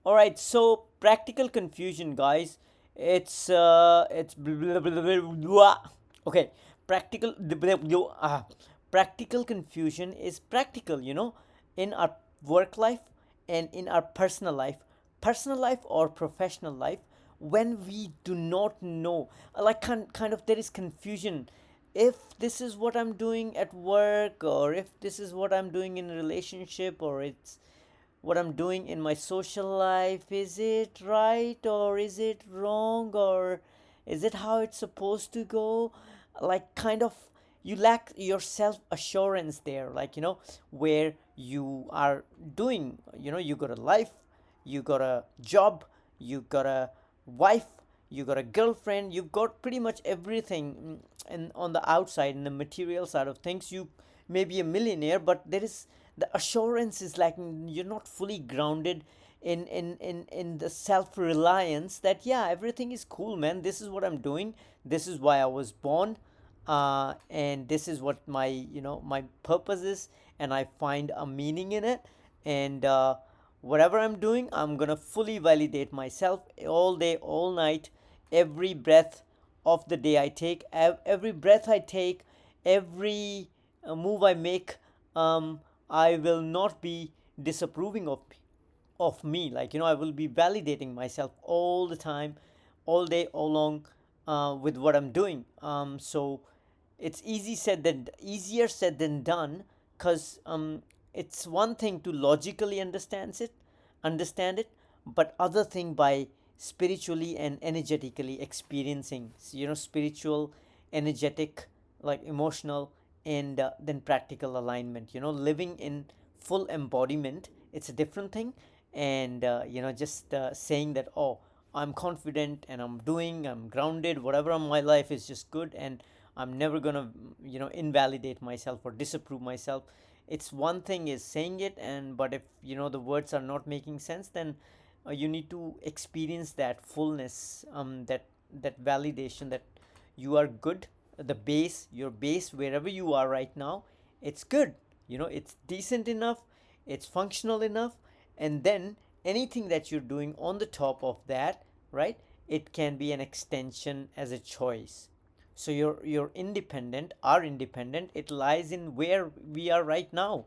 All right, so practical confusion, guys. It's blah, blah, blah, blah, blah. Okay. Practical blah, blah, practical confusion is practical, in our work life and in our personal life or professional life. When we do not know, like kind of there is confusion if this is what I'm doing at work, or if this is what I'm doing in a relationship, or it's what I'm doing in my social life. Is it right or is it wrong, or is it how it's supposed to go? Like, kind of, you lack your self assurance there, like, where you are doing, you got a life, you got a job, you got a wife, you got a girlfriend, you got pretty much everything. And on the outside, in the material side of things, you may be a millionaire, but there is the assurance is like you're not fully grounded in the self-reliance that, yeah, everything is cool, man, this is what I'm doing, this is why I was born, and this is what my my purpose is, and I find a meaning in it. And whatever I'm doing, I'm gonna fully validate myself all day, all night, every breath of the day I take, every breath I take, every move I make. I will not be disapproving of me. Like, I will be validating myself all the time, all day, all long, with what I'm doing. So it's easier said than done, because it's one thing to logically understand it, but other thing by spiritually and energetically experiencing, spiritual, energetic, like emotional, and then practical alignment, living in full embodiment. It's a different thing. And just saying that, oh, I'm confident and I'm grounded, whatever in my life is just good, and I'm never gonna invalidate myself or disapprove myself. It's one thing is saying it, and but if the words are not making sense, then you need to experience that fullness, that validation that you are good. The base, your base, wherever you are right now, it's good. It's decent enough, it's functional enough. And then anything that you're doing on the top of that, right, it can be an extension as a choice. So you're independent, are independent. It lies in where we are right now.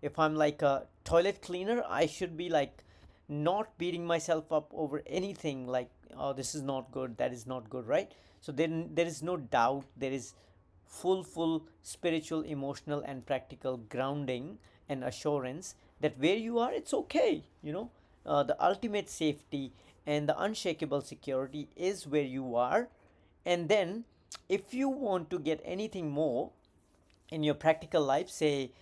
If I'm like a toilet cleaner, I should be like not beating myself up over anything, like, oh, this is not good, that is not good, right? So then there is no doubt, there is full spiritual, emotional, and practical grounding and assurance that where you are, it's okay. The ultimate safety and the unshakable security is where you are. And then, if you want to get anything more in your practical life, say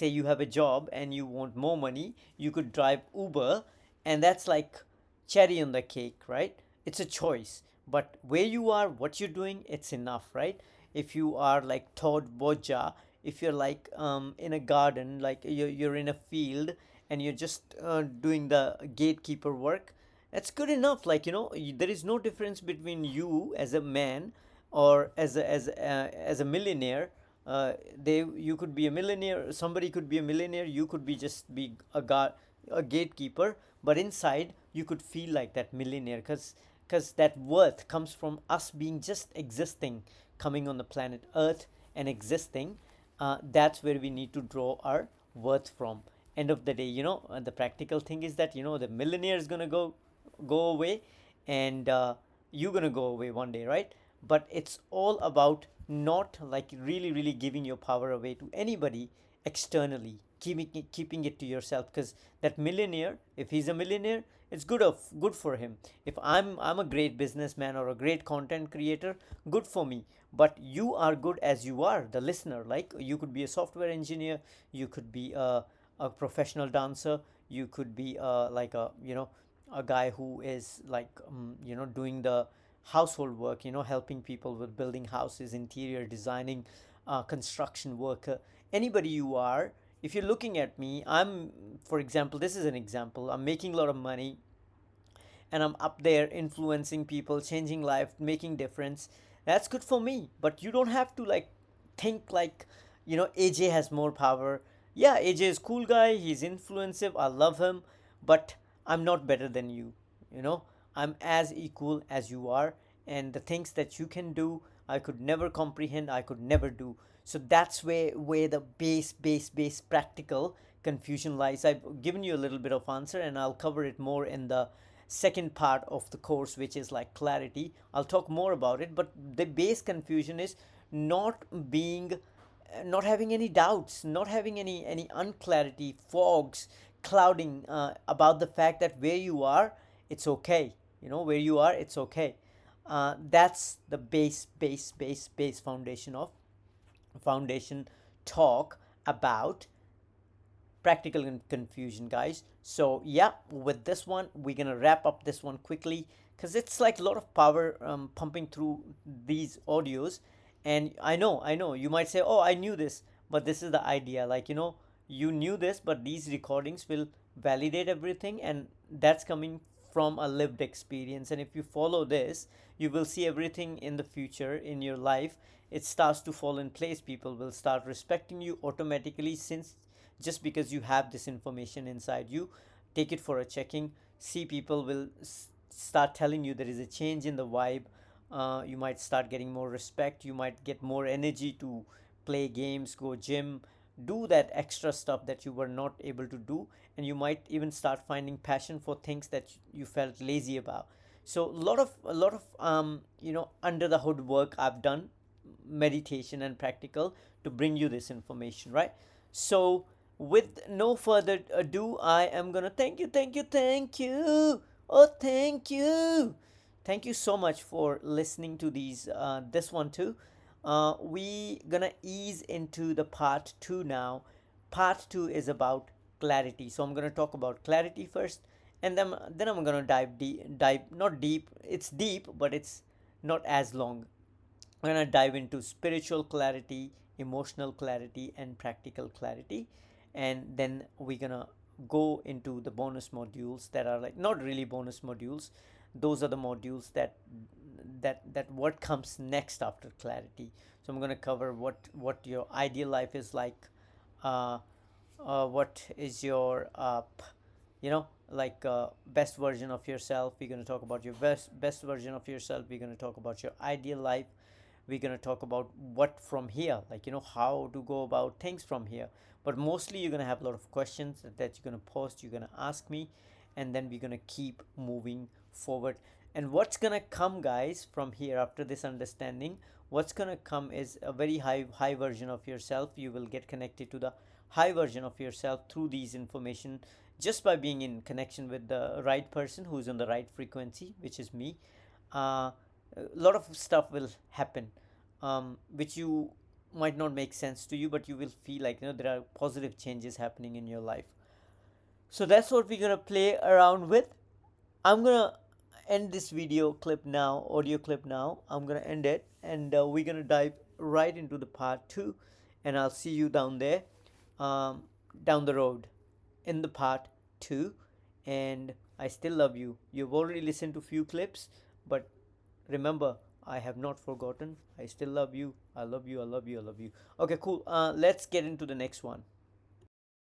you have a job and you want more money, you could drive Uber, and that's like cherry on the cake, right? It's a choice. But where you are, what you're doing, it's enough, right? If you are like Todd Boja, if you're like in a garden, like you're in a field, and you're just doing the gatekeeper work, that's good enough. Like, there is no difference between you as a man or as a millionaire. They You could be a millionaire, somebody could be a millionaire, you could be just be a gatekeeper, but inside you could feel like that millionaire, because that worth comes from us being just existing, coming on the planet Earth and existing. That's where we need to draw our worth from. End of the day, the practical thing is that, the millionaire is gonna go away, and you're gonna go away one day, right? But it's all about not like really giving your power away to anybody externally, keeping it to yourself. Because that millionaire, if he's a millionaire, it's good for him. If I'm a great businessman or a great content creator, good for me. But you are good as you are, the listener. Like, you could be a software engineer, you could be a professional dancer, you could be like a guy who is like doing the household work, helping people with building houses, interior designing, construction worker, anybody you are. If you're looking at me, for example, this is an example, I'm making a lot of money, and I'm up there influencing people, changing life, making difference. That's good for me. But you don't have to like think like, AJ has more power. Yeah, AJ is cool guy, he's influensive, I love him, but I'm not better than you. You know, I'm as equal as you are, and the things that you can do, I could never comprehend, I could never do. So that's where the base practical confusion lies. I've given you a little bit of answer, and I'll cover it more in the second part of the course, which is like clarity. I'll talk more about it, but the base confusion is not being not having any doubts, not having any unclarity, fogs, clouding about the fact that where you are, it's okay. You know, where you are, it's okay. That's the base foundation talk about practical confusion, guys. So yeah, with this one we're gonna wrap up this one quickly, because it's like a lot of power pumping through these audios. And I know you might say, oh, I knew this, but this is the idea, like, you knew this, but these recordings will validate everything, and that's coming from a lived experience. And if you follow this, you will see everything in the future in your life, it starts to fall in place. People will start respecting you automatically, since just because you have this information inside you. Take it for a checking. See, people will start telling you there is a change in the vibe. You might start getting more respect, you might get more energy to play games, go gym, do that extra stuff that you were not able to do. And you might even start finding passion for things that you felt lazy about. So a lot of under the hood work I've done, meditation and practical, to bring you this information, right? So with no further ado, I am gonna thank you. Oh, thank you so much for listening to these this one too. We gonna ease into the part two now. Part two is about clarity. So I'm gonna talk about clarity first, and then I'm gonna dive not deep. It's deep, but it's not as long. We're going to dive into spiritual clarity, emotional clarity, and practical clarity. And then we're going to go into the bonus modules that are like not really bonus modules. Those are the modules that what comes next after clarity. So I'm going to cover what your ideal life is like, uh, what is your best version of yourself. We're going to talk about your best version of yourself. We're going to talk about your ideal life. We're going to talk about what from here, like, how to go about things from here. But mostly you're going to have a lot of questions that you're going to post, you're going to ask me, and then we're going to keep moving forward. And what's going to come, guys, from here after this understanding, what's going to come is a very high version of yourself. You will get connected to the high version of yourself through these information, just by being in connection with the right person who's on the right frequency, which is me. A lot of stuff will happen, which you might not make sense to you, but you will feel like, there are positive changes happening in your life. So that's what we're gonna play around with. I'm gonna end this video clip now, audio clip now. I'm gonna end it, and we're gonna dive right into the part two, and I'll see you down there, um, down the road, in the part two. And I still love you. You've already listened to few clips, but remember, I have not forgotten. I still love you. I love you. I love you. I love you. Okay, cool. Let's get into the next one.